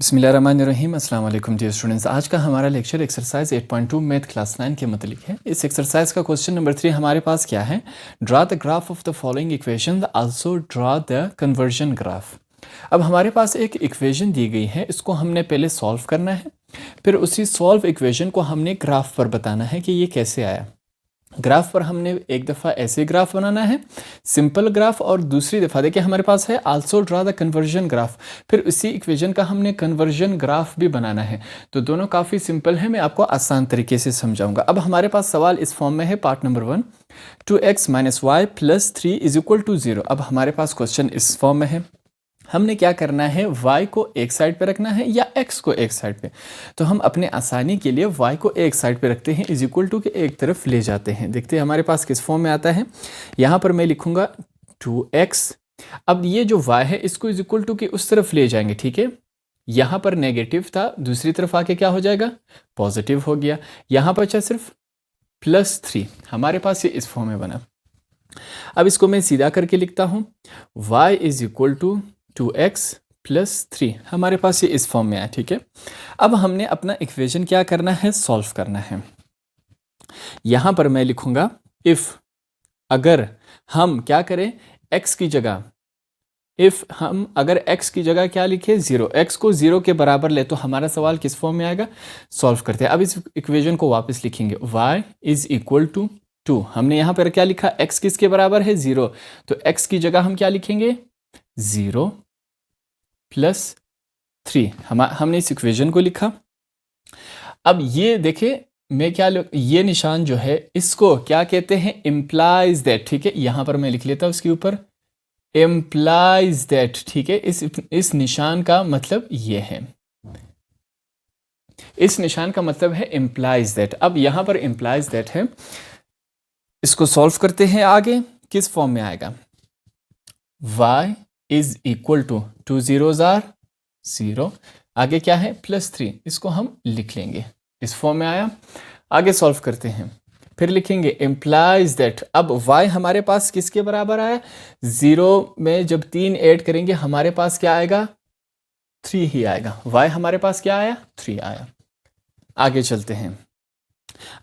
बिस्मिल्लाहिर्रहमानिर्रहीम अस्सलाम वालेकुम डियर स्टूडेंट्स। आज का हमारा लेक्चर एक्सरसाइज 8.2 मैथ क्लास 9 के मतलब है। इस एक्सरसाइज का क्वेश्चन नंबर 3 हमारे पास क्या है? Draw the graph of the following equation, also draw the conversion graph. अब हमारे पास एक इक्वेशन दी गई है, इसको हमने पहले सॉल्व करना है, फिर उसी सॉल्व इक्वेशन को हमने ग्राफ पर बताना है कि ये कैसे आया। ग्राफ पर हमने एक दफ़ा ऐसे ग्राफ बनाना है, सिंपल ग्राफ, और दूसरी दफ़ा देखिए हमारे पास है also draw the conversion graph, फिर उसी इक्वेशन का हमने कन्वर्जन ग्राफ भी बनाना है। तो दोनों काफ़ी सिंपल है, मैं आपको आसान तरीके से समझाऊंगा। अब हमारे पास सवाल इस फॉर्म में है, part number 1, 2x minus Y plus 3 is equal to 0। अब हमारे पास क्वेश्चन इस फॉर्म में है, हमने क्या करना है, y को एक साइड पे रखना है या x को एक साइड पे। तो हम अपने आसानी के लिए y को एक साइड पे रखते हैं, इज इक्वल टू के एक तरफ ले जाते हैं। देखते हैं हमारे पास किस फॉर्म में आता है। यहाँ पर मैं लिखूंगा 2x। अब ये जो y है इसको इज इक्वल टू के उस तरफ ले जाएंगे, ठीक है। यहाँ पर नेगेटिव था, दूसरी तरफ आके क्या हो जाएगा, पॉजिटिव हो गया। यहाँ पर बचा सिर्फ +3, हमारे पास ये इस फॉर्म में बना। अब इसको मैं सीधा करके लिखता हूँ, y is equal to 2x plus 3, हमारे पास ये इस फॉर्म में आया, ठीक है। अब हमने अपना इक्वेशन क्या करना है, सॉल्व करना है। यहां पर मैं लिखूंगा इफ, अगर हम क्या करें, x की जगह, इफ हम अगर x की जगह क्या लिखे, 0, x को 0 के बराबर ले, तो हमारा सवाल किस फॉर्म में आएगा, सॉल्व करते हैं। अब इस इक्वेशन को वापस लिखेंगे, y इज इक्वल टू 2, हमने यहां पर क्या लिखा, x किसके बराबर है, 0, तो x की जगह हम क्या लिखेंगे, 0 प्लस 3, हमने इस इक्वेशन को लिखा। अब ये देखें, मैं क्या ये निशान जो है इसको क्या कहते हैं, इम्प्लाइज दैट, ठीक है। यहां पर मैं लिख लेता हूं इसके ऊपर इम्प्लाइज दैट, ठीक है। इस निशान का मतलब ये है, इस निशान का मतलब है इम्प्लाइज दैट। अब यहां पर इम्प्लाइज दैट है, इसको सॉल्व करते हैं। आगे किस फॉर्म में आएगा, y is equal to 2 zeros are 0, आगे क्या है, +3, इसको हम लिख लेंगे, इस फॉर्म में आया। आगे सॉल्व करते हैं, फिर लिखेंगे इम्प्लाइज दैट। अब y हमारे पास किसके बराबर आया, 0 में जब 3 ऐड करेंगे हमारे पास क्या आएगा, 3 ही आएगा। y हमारे पास क्या आया, 3 आया। आगे चलते हैं।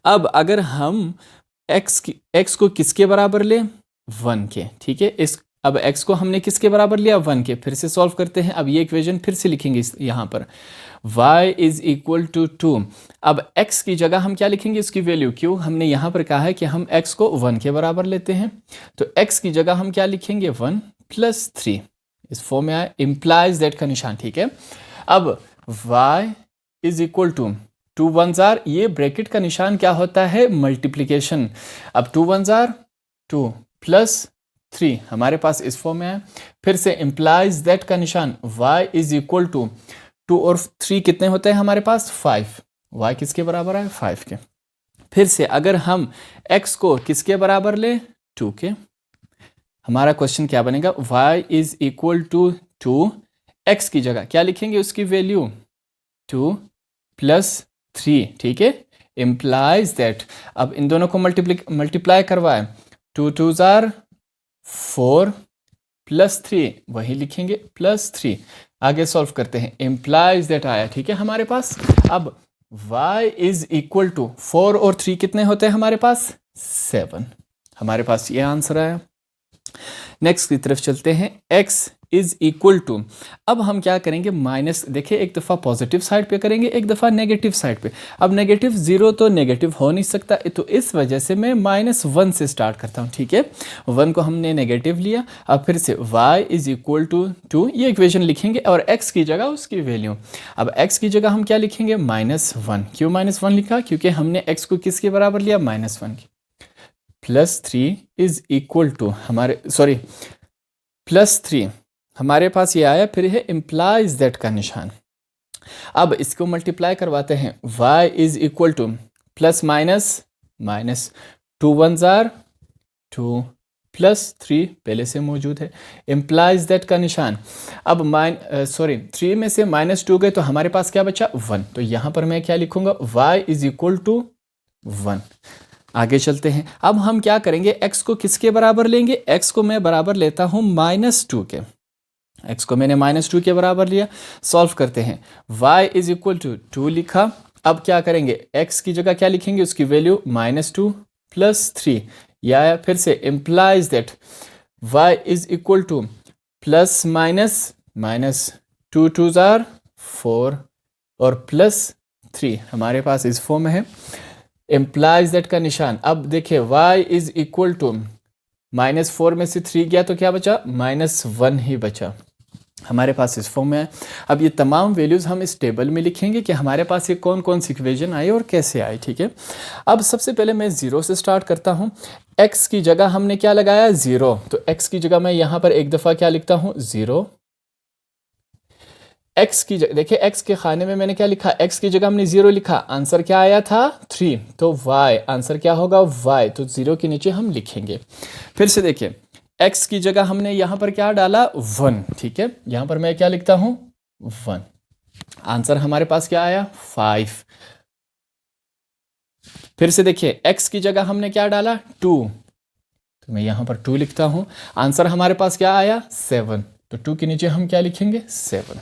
अब अगर हम x को किसके बराबर ले, 1 के, ठीक है। अब x को हमने किसके बराबर लिया, 1 के। फिर से सॉल्व करते हैं। अब ये इक्वेशन फिर से लिखेंगे यहाँ पर, y इज इक्वल टू 2। अब x की जगह हम क्या लिखेंगे, इसकी वैल्यू, क्यों हमने यहाँ पर कहा है कि हम x को 1 के बराबर लेते हैं, तो x की जगह हम क्या लिखेंगे, 1 प्लस 3, इस फॉर्म में आया, इम्प्लाइज दैट का निशान, ठीक है। अब y is equal to 2 1s are, ये ब्रैकेट का निशान क्या होता है, मल्टीप्लीकेशन। अब 2 1s आर 2 प्लस 3, हमारे पास इस फॉर्म में है। फिर से इम्प्लाइज दैट का निशान, y इज इक्वल टू 2 और 3 कितने होते हैं हमारे पास, 5, y किसके बराबर है, 5 के। फिर से अगर हम x को किसके बराबर ले, 2 के, हमारा क्वेश्चन क्या बनेगा, y is equal to 2, x की जगह क्या लिखेंगे, उसकी वैल्यू 2 प्लस 3, ठीक है। इम्प्लाइज दैट, अब इन दोनों को मल्टीप्लाई करवाए, 2 2s आर 4 प्लस 3, वही लिखेंगे +3। आगे सॉल्व करते हैं, इम्प्लाइज दैट आया, ठीक है हमारे पास। अब y इज इक्वल टू 4 और 3 कितने होते हैं हमारे पास, 7, हमारे पास ये आंसर आया। नेक्स्ट की तरफ चलते हैं, x इज इक्वल टू, अब हम क्या करेंगे, माइनस, देखिए एक दफ़ा पॉजिटिव साइड पे करेंगे, एक दफ़ा नेगेटिव साइड पे। अब नेगेटिव 0 तो नेगेटिव हो नहीं सकता, तो इस वजह से मैं -1 से स्टार्ट करता हूँ, ठीक है। 1 को हमने नेगेटिव लिया। अब फिर से y इज इक्वल टू 2, ये इक्वेशन लिखेंगे, और x की जगह उसकी वैल्यू। अब x की जगह हम क्या लिखेंगे, -1, क्यों -1 लिखा, क्योंकि हमने x को किसके बराबर लिया, -1 की। +3 इज इक्वल टू, हमारे सॉरी +3 हमारे पास ये आया। फिर है इम्प्लाइज दैट का निशान। अब इसको मल्टीप्लाई करवाते हैं, y is equal to plus minus minus, 2 1s are 2 plus 3 पहले से मौजूद है, इम्प्लाइज दैट का निशान। अब 3 में से -2 गए तो हमारे पास क्या बचा, 1, तो यहाँ पर मैं क्या लिखूंगा, y इज इक्वल टू 1। आगे चलते हैं। अब हम क्या करेंगे, x को किसके बराबर लेंगे, x को मैं बराबर लेता हूं -2 के। x को मैंने -2 के बराबर लिया, सॉल्व करते हैं। y इज इक्वल टू 2 लिखा। अब क्या करेंगे, x की जगह क्या लिखेंगे, उसकी वैल्यू -2 + 3, या फिर से implies that y is equal to plus minus -2 2s are 4 और +3 हमारे पास इस फॉर्म में है। इम्प्लाइज दैट का निशान, अब देखिए y इज इक्वल टू -4 में से 3 गया तो क्या बचा, -1 ही बचा, हमारे पास इस फॉर्म में है। अब ये तमाम वैल्यूज़ हम इस टेबल में लिखेंगे कि हमारे पास ये कौन कौन सी इक्वेशन आई और कैसे आई, ठीक है। अब सबसे पहले मैं 0 से स्टार्ट करता हूँ। x की जगह हमने क्या लगाया, 0, तो x की जगह मैं यहाँ पर एक दफ़ा क्या लिखता हूँ, 0। x की जगह देखिए, x के खाने में मैंने क्या लिखा, x की जगह हमने 0 लिखा, आंसर क्या आया था 3, तो y आंसर क्या होगा y, तो 0 के नीचे हम लिखेंगे। फिर से देखिए, x की जगह हमने यहाँ पर क्या डाला 1, ठीक है, यहाँ पर मैं क्या लिखता हूँ 1, आंसर हमारे पास क्या आया 5। फिर से देखिए, x की जगह हमने क्या डाला 2, तो मैं यहाँ पर 2 लिखता हूँ, आंसर हमारे पास क्या आया 7, तो 2 के नीचे हम क्या लिखेंगे 7।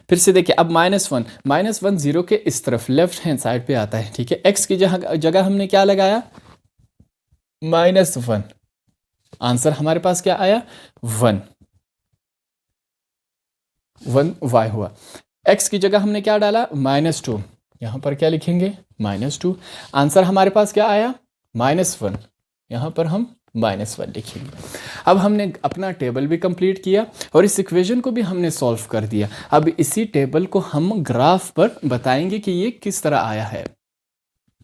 फिर से देखिए, अब -1 0 के इस तरफ लेफ्ट हैंड साइड पे आता है, ठीक है। x की जगह हमने क्या लगाया -1, आंसर हमारे पास क्या आया 1 y हुआ। x की जगह हमने क्या डाला -2, यहाँ पर क्या लिखेंगे -2, आंसर हमारे पास क्या आया -1, यहाँ पर हम -1 लिखेंगे। अब हमने अपना टेबल भी कंप्लीट किया और इस इक्वेशन को भी हमने सॉल्व कर दिया। अब इसी टेबल को हम ग्राफ पर बताएंगे कि ये किस तरह आया है।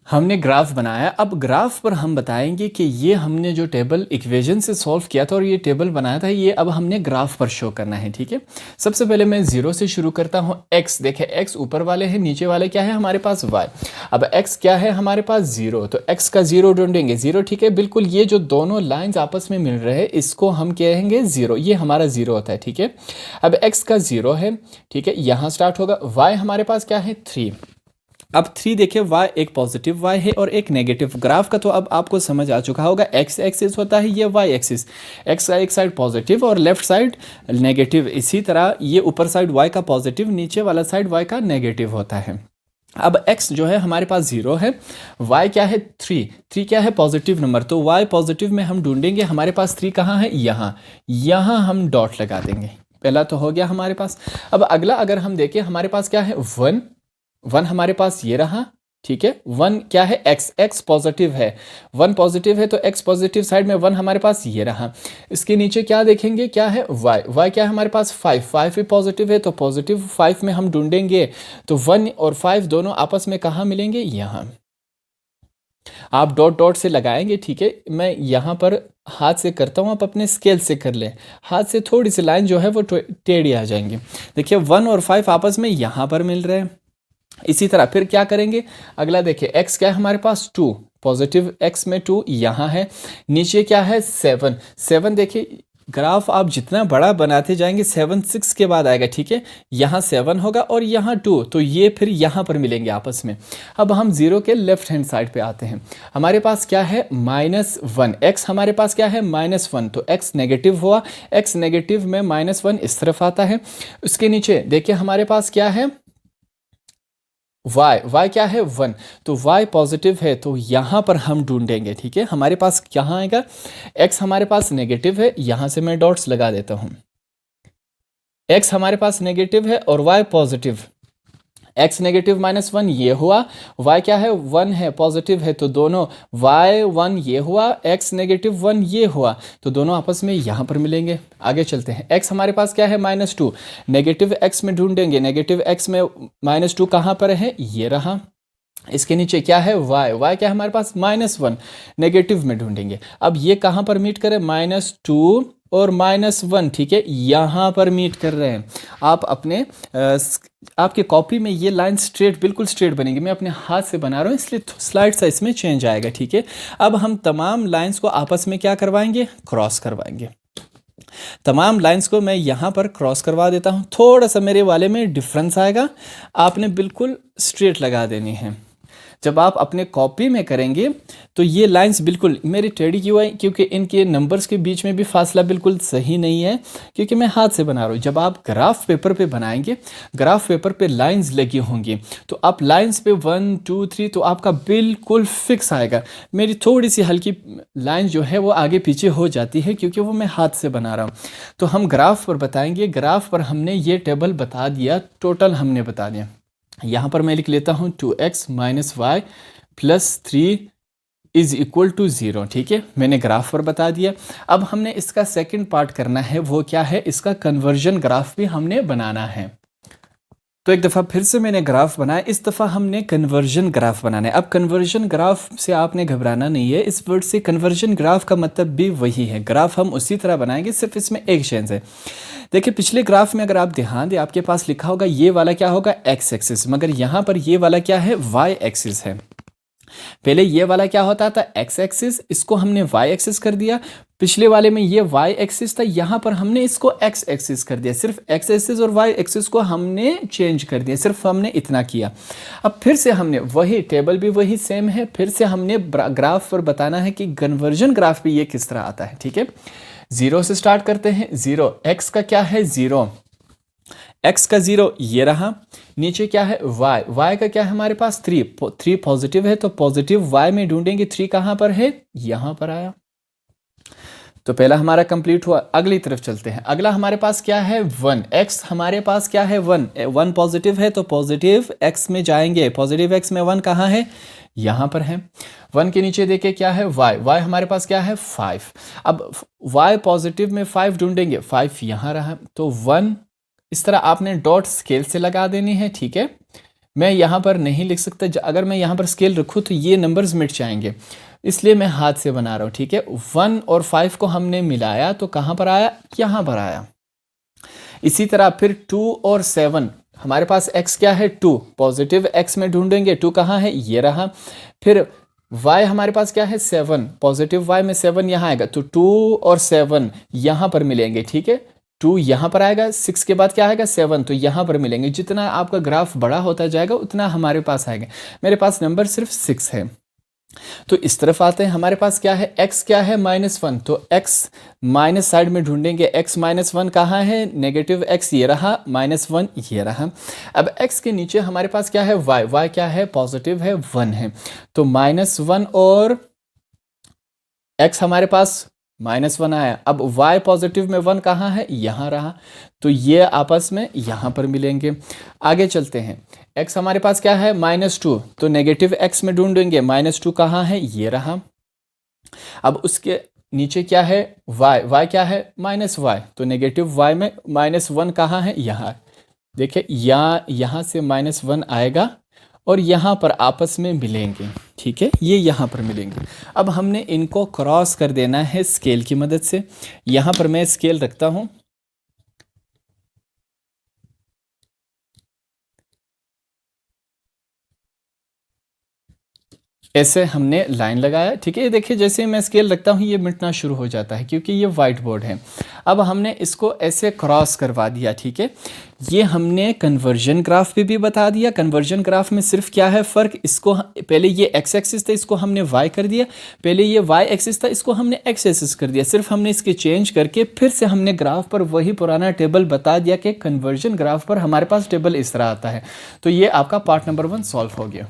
हमने ग्राफ बनाया, अब ग्राफ पर हम बताएंगे कि ये हमने जो टेबल इक्वेशन से सॉल्व किया था और ये टेबल बनाया था, ये अब हमने ग्राफ पर शो करना है, ठीक है। सबसे पहले मैं 0 से शुरू करता हूँ। x देखें, x ऊपर वाले हैं, नीचे वाले क्या है हमारे पास y। अब x क्या है हमारे पास 0, तो x का 0 ढूंढेंगे, 0, ठीक है, बिल्कुल ये जो दोनों लाइन्स आपस में मिल रहे हैं इसको हम कहेंगे 0, ये हमारा 0 होता है, ठीक है। अब x का 0 है, ठीक है, यहाँ स्टार्ट होगा। y हमारे पास क्या है 3, अब 3 देखिए, y एक पॉजिटिव y है और एक नेगेटिव। ग्राफ का तो अब आपको समझ आ चुका होगा, x एक्सिस होता है, ये y एक्सिस, x का एक साइड पॉजिटिव और लेफ्ट साइड नेगेटिव। इसी तरह ये ऊपर साइड y का पॉजिटिव, नीचे वाला साइड y का नेगेटिव होता है। अब x जो है हमारे पास 0 है, y क्या है 3 क्या है पॉजिटिव नंबर, तो y पॉजिटिव में हम ढूंढेंगे, हमारे पास 3 कहाँ है, यहाँ हम डॉट लगा देंगे। पहला तो हो गया हमारे पास। अब अगला अगर हम देखें, हमारे पास क्या है 1 हमारे पास ये रहा, ठीक है। 1 क्या है, x पॉजिटिव है, 1 पॉजिटिव है तो x पॉजिटिव साइड में 1 हमारे पास ये रहा। इसके नीचे क्या देखेंगे, क्या है y क्या है हमारे पास 5 भी पॉजिटिव है, तो पॉजिटिव 5 में हम ढूंढेंगे, तो 1 और 5 दोनों आपस में कहाँ मिलेंगे, यहाँ। आप डॉट डॉट से लगाएंगे, ठीक है, मैं यहाँ पर हाथ से करता हूँ, आप अपने स्केल से कर लें, हाथ से थोड़ी सी लाइन जो है वो टेढ़ी आ जाएंगी। देखिए 1 और 5 आपस में यहाँ पर मिल रहे हैं। इसी तरह फिर क्या करेंगे, अगला देखिए, x क्या है हमारे पास 2, पॉजिटिव x में 2 यहाँ है, नीचे क्या है 7 देखिए, ग्राफ आप जितना बड़ा बनाते जाएंगे 7 6 के बाद आएगा, ठीक है, यहाँ 7 होगा और यहाँ 2, तो ये फिर यहाँ पर मिलेंगे आपस में। अब हम 0 के लेफ्ट हैंड साइड पे आते हैं, हमारे पास क्या है -1, x हमारे पास क्या है -1, तो x नेगेटिव हुआ, x नेगेटिव में -1 इस तरफ आता है। उसके नीचे देखिए हमारे पास क्या है y क्या है 1, तो y पॉजिटिव है, तो यहाँ पर हम ढूंढेंगे, ठीक है। हमारे पास कहाँ आएगा, x हमारे पास नेगेटिव है, यहाँ से मैं डॉट्स लगा देता हूँ। x हमारे पास नेगेटिव है और y पॉजिटिव, x नेगेटिव -1 ये हुआ, y क्या है 1 है, पॉजिटिव है, तो दोनों y 1 ये हुआ, x नेगेटिव 1 ये हुआ, तो दोनों आपस में यहाँ पर मिलेंगे। आगे चलते हैं, x हमारे पास क्या है -2, नेगेटिव x में ढूंढेंगे, नेगेटिव x में -2 कहाँ पर है, ये रहा। इसके नीचे क्या है y क्या है हमारे पास -1, नेगेटिव में ढूंढेंगे। अब ये कहाँ पर मीट करें, -2 और -1, ठीक है, यहाँ पर मीट कर रहे हैं। आप अपने आपके कॉपी में ये लाइन स्ट्रेट, बिल्कुल स्ट्रेट बनेगी, मैं अपने हाथ से बना रहा हूँ इसलिए स्लाइड साइज में चेंज आएगा, ठीक है। अब हम तमाम लाइंस को आपस में क्या करवाएंगे, क्रॉस करवाएंगे। तमाम लाइंस को मैं यहाँ पर क्रॉस करवा देता हूँ, थोड़ा सा मेरे वाले में डिफरेंस आएगा, आपने बिल्कुल स्ट्रेट लगा देनी है। जब आप अपने कॉपी में करेंगे तो ये लाइंस बिल्कुल मेरी टेढ़ी क्यों आई, क्योंकि इनके नंबर्स के बीच में भी फासला बिल्कुल सही नहीं है, क्योंकि मैं हाथ से बना रहा हूँ। जब आप ग्राफ पेपर पे बनाएंगे, ग्राफ पेपर पे लाइंस लगी होंगी, तो आप लाइंस पे 1 2 3 तो आपका बिल्कुल फिक्स आएगा। मेरी थोड़ी सी हल्की लाइन जो है वो आगे पीछे हो जाती है, क्योंकि वो मैं हाथ से बना रहा हूँ। तो हम ग्राफ पर बताएंगे, ग्राफ पर हमने ये टेबल बता दिया, टोटल हमने बता दिया। यहाँ पर मैं लिख लेता हूँ 2x minus Y plus 3 is equal to 0। ठीक है, मैंने ग्राफ पर बता दिया। अब हमने इसका सेकंड पार्ट करना है, वो क्या है, इसका कन्वर्जन ग्राफ भी हमने बनाना है। तो एक दफ़ा फिर से मैंने ग्राफ बनाया, इस दफ़ा हमने कन्वर्जन ग्राफ बनाना है। अब कन्वर्जन ग्राफ से आपने घबराना नहीं है, इस वर्ड से कन्वर्जन ग्राफ का मतलब भी वही है। ग्राफ हम उसी तरह बनाएंगे, सिर्फ इसमें एक चेंज है। देखिए पिछले ग्राफ में अगर आप ध्यान दें, आपके पास लिखा होगा ये वाला क्या होगा, एक्स एक्सिस, मगर यहाँ पर ये वाला क्या है, वाई एक्सिस है। पहले ये वाला क्या होता था, एक्स एक्सिस, इसको हमने वाई एक्सिस कर दिया। पिछले वाले में ये वाई एक्सिस था, यहाँ पर हमने इसको एक्स एक्सिस कर दिया। सिर्फ एक्स एक्सिस और वाई एक्सिस को हमने चेंज कर दिया, सिर्फ हमने इतना किया। अब फिर से हमने वही टेबल भी वही सेम है, फिर से हमने ग्राफ पर बताना है कि कन्वर्जन ग्राफ भी ये किस तरह आता है। ठीक है, 0 से स्टार्ट करते हैं। 0 एक्स का क्या है, 0, x का 0 ये रहा। नीचे क्या है, y का क्या है हमारे पास, 3 पॉजिटिव है, तो पॉजिटिव y में ढूंढेंगे। 3 कहाँ पर है, यहाँ पर आया। तो पहला हमारा कंप्लीट हुआ। अगली तरफ चलते हैं। अगला हमारे पास क्या है, 1, x हमारे पास क्या है, 1 पॉजिटिव है, तो पॉजिटिव x में जाएंगे। पॉजिटिव x में 1 कहाँ है, यहाँ पर है। 1 के नीचे देखिए क्या है, y हमारे पास क्या है, 5। अब y पॉजिटिव में 5 ढूंढेंगे, 5 यहाँ रहा। तो 1 इस तरह आपने डॉट स्केल से लगा देनी है। ठीक है, मैं यहाँ पर नहीं लिख सकता, अगर मैं यहाँ पर स्केल रखूँ तो ये नंबर्स मिट जाएंगे, इसलिए मैं हाथ से बना रहा हूँ। ठीक है, 1 और 5 को हमने मिलाया तो कहाँ पर आया, यहाँ पर आया। इसी तरह फिर 2 और 7, हमारे पास x क्या है, 2, पॉजिटिव x में ढूंढेंगे। 2 कहाँ है, ये रहा। फिर y हमारे पास क्या है, 7, पॉजिटिव y में 7 यहाँ आएगा, तो 2 और 7 यहाँ पर मिलेंगे। ठीक है, 2 यहाँ पर आएगा, 6 के बाद क्या आएगा, 7, तो यहाँ पर मिलेंगे। जितना आपका ग्राफ बड़ा होता जाएगा उतना हमारे पास आएगा। मेरे पास नंबर सिर्फ 6 है। तो इस तरफ आते हैं, हमारे पास क्या है, x क्या है, -1, तो x माइनस साइड में ढूंढेंगे। x -1 कहाँ है, नेगेटिव x ये रहा, -1 ये रहा। अब x के नीचे हमारे पास क्या है, y क्या है, पॉजिटिव है, 1 है, तो -1 और x हमारे पास -1 आया। अब y पॉजिटिव में 1 कहाँ है, यहाँ रहा, तो ये आपस में यहाँ पर मिलेंगे। आगे चलते हैं। x हमारे पास क्या है, -2, तो नेगेटिव x में ढूंढेंगे। -2 कहाँ है, ये रहा। अब उसके नीचे क्या है, y क्या है, -y, तो नेगेटिव y में -1 कहाँ है, यहाँ। देखिए यहाँ से -1 आएगा और यहाँ पर आपस में मिलेंगे। ठीक है, ये यहाँ पर मिलेंगे। अब हमने इनको क्रॉस कर देना है स्केल की मदद से। यहाँ पर मैं स्केल रखता हूँ। ऐसे हमने लाइन लगाया। ठीक है, ये देखिए जैसे ही मैं स्केल रखता हूँ ये मिटना शुरू हो जाता है, क्योंकि ये वाइट बोर्ड है। अब हमने इसको ऐसे क्रॉस करवा दिया। ठीक है, ये हमने कन्वर्जन ग्राफ पे भी बता दिया। कन्वर्जन ग्राफ में सिर्फ क्या है फ़र्क, इसको पहले ये एक्स एक्सिस था, इसको हमने वाई कर दिया। पहले ये वाई एक्सिस था, इसको हमने एक्स एक्सिस कर दिया। सिर्फ हमने इसके चेंज करके फिर से हमने ग्राफ पर वही पुराना टेबल बता दिया कि कन्वर्जन ग्राफ पर हमारे पास टेबल इस तरह आता है। तो ये आपका पार्ट नंबर 1 सॉल्व हो गया।